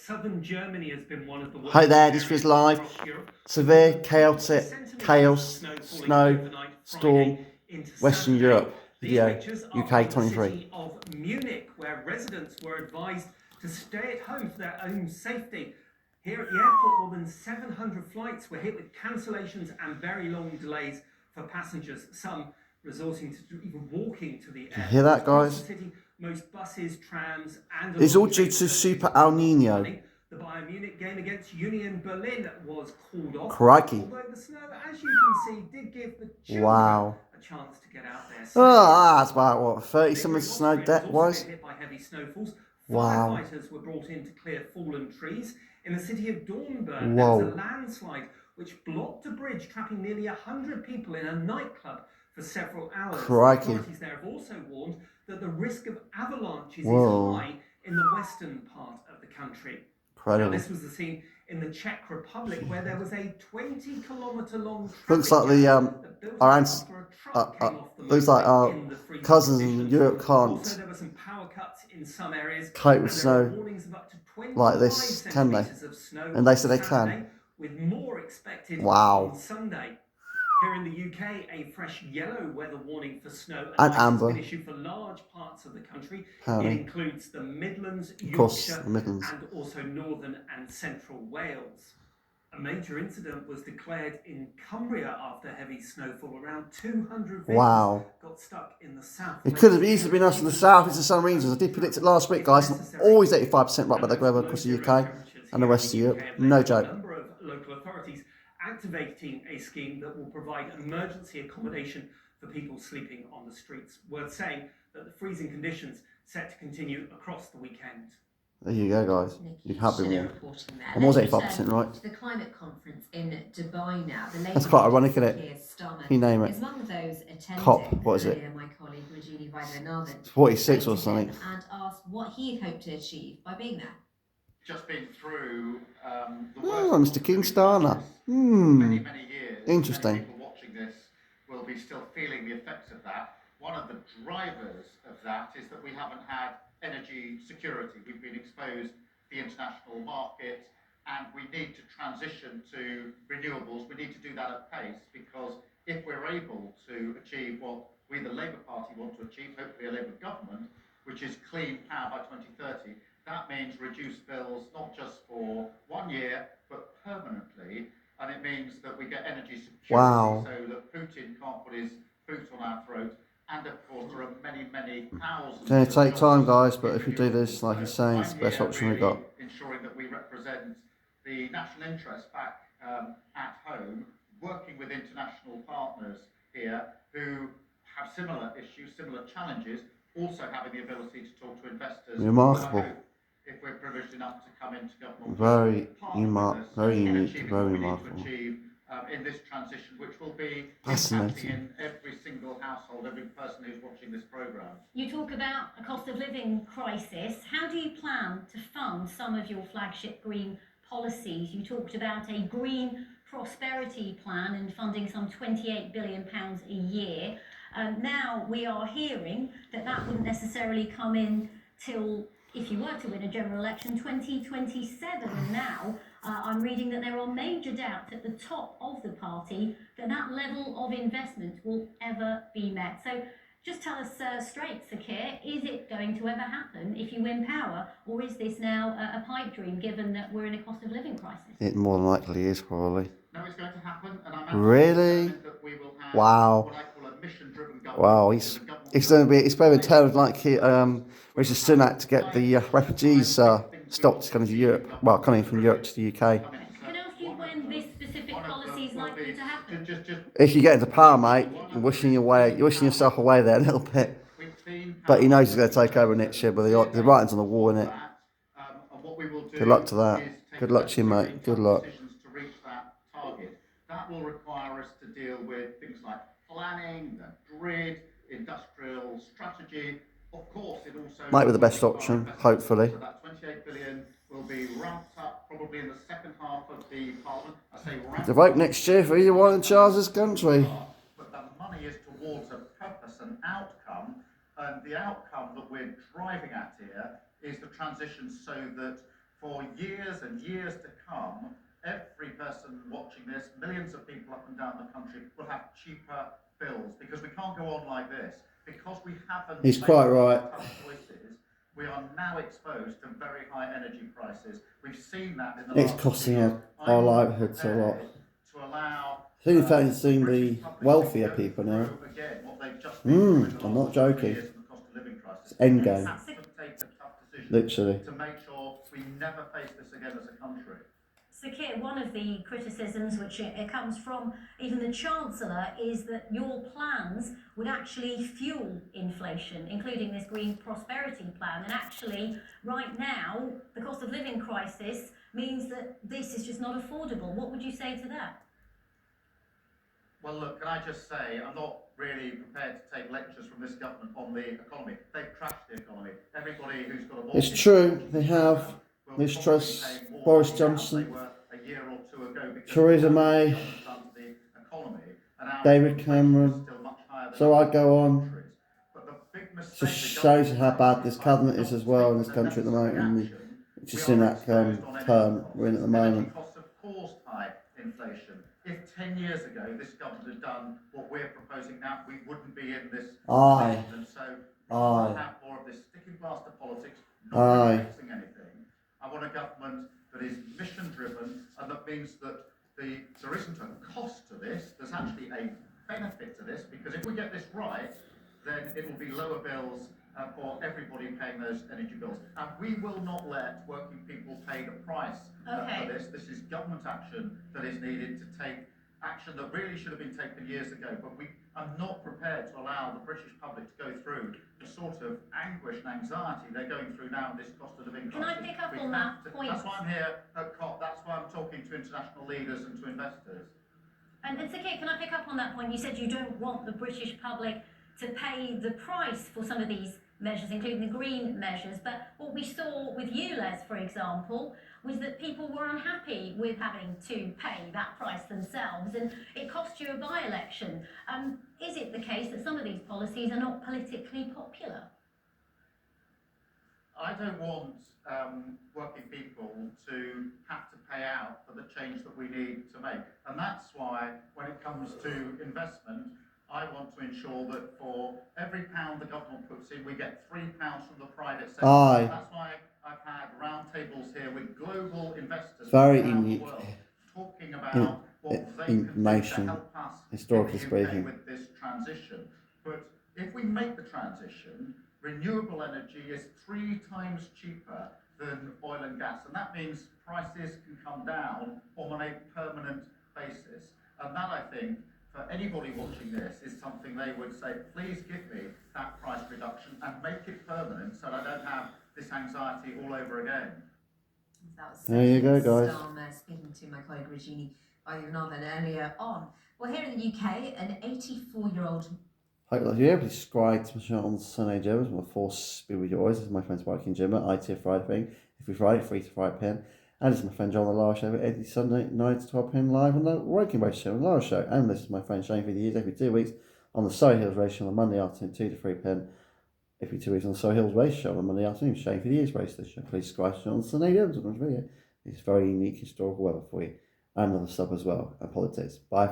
southern Germany has been one of the worst. Hi there, this is live. Severe, chaotic, chaos, snow, storm, Western Europe. Video, UK 23. Of Munich, where residents were advised to stay at home for their own safety. Here at the airport, more than 700 flights were hit with cancellations and very long delays for passengers, some resorting to even walking to the airport. You hear that, guys? Most buses, trams, and it's all due to Super El Nino. The Bayern Munich game against Union Berlin was called off. Crikey. Although the snow, as you can see, did give the children a chance to get out there. Oh, that's about what, 30 some snow depth was? Hit by heavy snowfalls. Wow. Firefighters were brought in to clear fallen trees. In the city of Dornberg, there was a landslide which blocked a bridge, trapping nearly 100 people in a nightclub for several hours. Crikey. Authorities there have also warned that the risk of avalanches is high in the western part of the country. Now, this was the scene in the Czech Republic where there was a 20-kilometre long looks like our cousins in Europe can't there were some power cuts in some areas, cope with snow like this, can they? And they said they can. With more expected on Sunday. Here in the UK, a fresh yellow weather warning for snow and ice has been issued for large parts of the country. It includes the Midlands, Yorkshire, and also northern and central Wales. A major incident was declared in Cumbria after heavy snowfall. Around 200 vehicles got stuck in the south. It could have easily been us in the south for some reasons. I did predict it last week, guys. I'm always 85% right by the weather across the UK and the rest of Europe. No joke. A number of local authorities activating a scheme that will provide emergency accommodation for people sleeping on the streets. Worth saying that the freezing conditions set to continue across the weekend. There you go, guys. You have been warned. I'm always 85% right. The climate conference in Dubai now. That's quite ironic, isn't it? You name it. Is one of those attending. COP, what is it? My colleague Regini Vaidyanathan. It's 46 or something. And asked what he hoped to achieve by being there. Just been through the Mr. Kingstarner. many years. Interesting. Many people watching this will be still feeling the effects of that. One of the drivers of that is that we haven't had energy security. We've been exposed to the international market, and we need to transition to renewables. We need to do that at pace, because if we're able to achieve what we, the Labour Party, want to achieve, hopefully a Labour government, which is clean power by 2030, that means reduced bills, not just for 1 year, but permanently. And it means that we get energy security so that Putin can't put his foot on our throat. And of course, there are many thousands. It's going to take time, guys, but if we do this, like he's saying, it's the best option we've got. Ensuring that we represent the national interest back at home, working with international partners here who have similar issues, similar challenges, also having the ability to talk to investors. Remarkable. If we're privileged enough to come into government, very unique, very remarkable. In this transition, which will be fascinating in every single household, every person who's watching this programme. You talk about a cost of living crisis. How do you plan to fund some of your flagship green policies? You talked about a green prosperity plan and funding some £28 billion a year. Now we are hearing that that wouldn't necessarily come in till, if you were to win a general election, 2027. And now I'm reading that there are major doubts at the top of the party that that level of investment will ever be met. So just tell us straight, Sir Keir, is it going to ever happen if you win power, or is this now a pipe dream, given that we're in a cost of living crisis? It more than likely is, probably. No, it's going to happen, and I'm really? That we will have wow. What I call a mission-driven government. Wow, it's going to be, it's very terrible, like Richard Sunak, to get the refugees stopped coming to Europe, well, coming from Europe to the UK. Can I ask you when this specific policy is likely to happen? If you get into power, mate, you're wishing yourself away there a little bit. But he knows he's going to take over next year, but the writing's on the wall, isn't it? Good luck to that. Good luck to you, mate. Good luck. That will require us to deal with things like planning, the grid, industrial strategy. Of course, it also might be the best option, hopefully. So that 28 billion will be ramped up probably in the second half of the Parliament. I say ramped the vote next year for either one in charge of this country. But the money is towards a purpose, an outcome, and the outcome that we're driving at here is the transition so that for years and years to come, every person watching this, millions of people up and down the country, will have cheaper bills, because we can't go on like this. Because we haven't He's made quite right. tough choices, we are now exposed to very high energy prices. We've seen that in the It's last costing years. our I'm not livelihoods a lot. prepared to allow I think in fact it's seeing British the public wealthier to go people now. through again what they've just been through in the I'm last not 2 or 3 joking. years of the cost of living crisis. It's endgame. We have to take the tough decision Literally. to make sure we never face this again as a country. So, Keir, one of the criticisms which it comes from even the Chancellor is that your plans would actually fuel inflation, including this green prosperity plan. And actually, right now, the cost of living crisis means that this is just not affordable. What would you say to that? Well, look, can I just say, I'm not really prepared to take lectures from this government on the economy. They've crashed the economy. Everybody who's got a mortgage... It's true, they have. Liz Truss, Boris Johnson, Theresa May, David Cameron. So I go on. It just shows you how bad this government is as well in this country at the moment. And just in that term we're in at the moment. Costs have caused high inflation. If 10 years ago this government had done what we're proposing now, we wouldn't be in this Aye. position. And so Aye. we have more of this sticking plaster politics, not fixing anything. I want a government that is mission driven, and that means that there isn't a cost to this, there's actually a benefit to this, because if we get this right, then it will be lower bills for everybody paying those energy bills. And we will not let working people pay the price for this. This is government action that is needed to take action that really should have been taken years ago. But I'm not prepared to allow the British public to go through the sort of anguish and anxiety they're going through now in this cost of living crisis. Can I pick up on that point? That's why I'm here at COP. That's why I'm talking to international leaders and to investors. And so, Keir, can I pick up on that point? You said you don't want the British public to pay the price for some of these measures, including the green measures. But what we saw with ULEZ, for example, was that people were unhappy with having to pay that price themselves, and it cost you a by-election. Is it the case that some of these policies are not politically popular? I don't want working people to have to pay out for the change that we need to make. And that's why, when it comes to investment, I want to ensure that for every pound the government puts in, we get £3 from the private sector. Aye. That's why I've had roundtables here with global investors Very around unique the world, talking about what they can do to information, help us historically in the UK speaking. with this transition. But if we make the transition, renewable energy is 3 times cheaper than oil and gas, and that means prices can come down on a permanent basis. And that, I think, for anybody watching this, is something they would say, please give me that price reduction and make it permanent so that I don't have this anxiety all over again. That was there you go, guys. Speaking to my colleague Regini Ivanova earlier on. Well, here in the UK, an 84-year-old... Hope you're able to subscribe to my channel on Sunday Joes. My force be with you always. This is my friend Spike and Jim at IT Friday thing. Every Friday, 3 to 5 p.m. And this is my friend John on the Lara Show every Sunday, 9 to 12 p.m. live on the Working Race Show on the Lara Show. And this is my friend Shane for the years every 2 weeks on the Surrey Hills Race Show on Monday afternoon, 2 to 3 p.m. Every 2 weeks on the Surrey Hills Race Show on Monday afternoon. Shane for the years race this show. Please subscribe to on Sunday Joes on this video. It's very unique historical weather for you. And on the sub as well, and politics. Bye.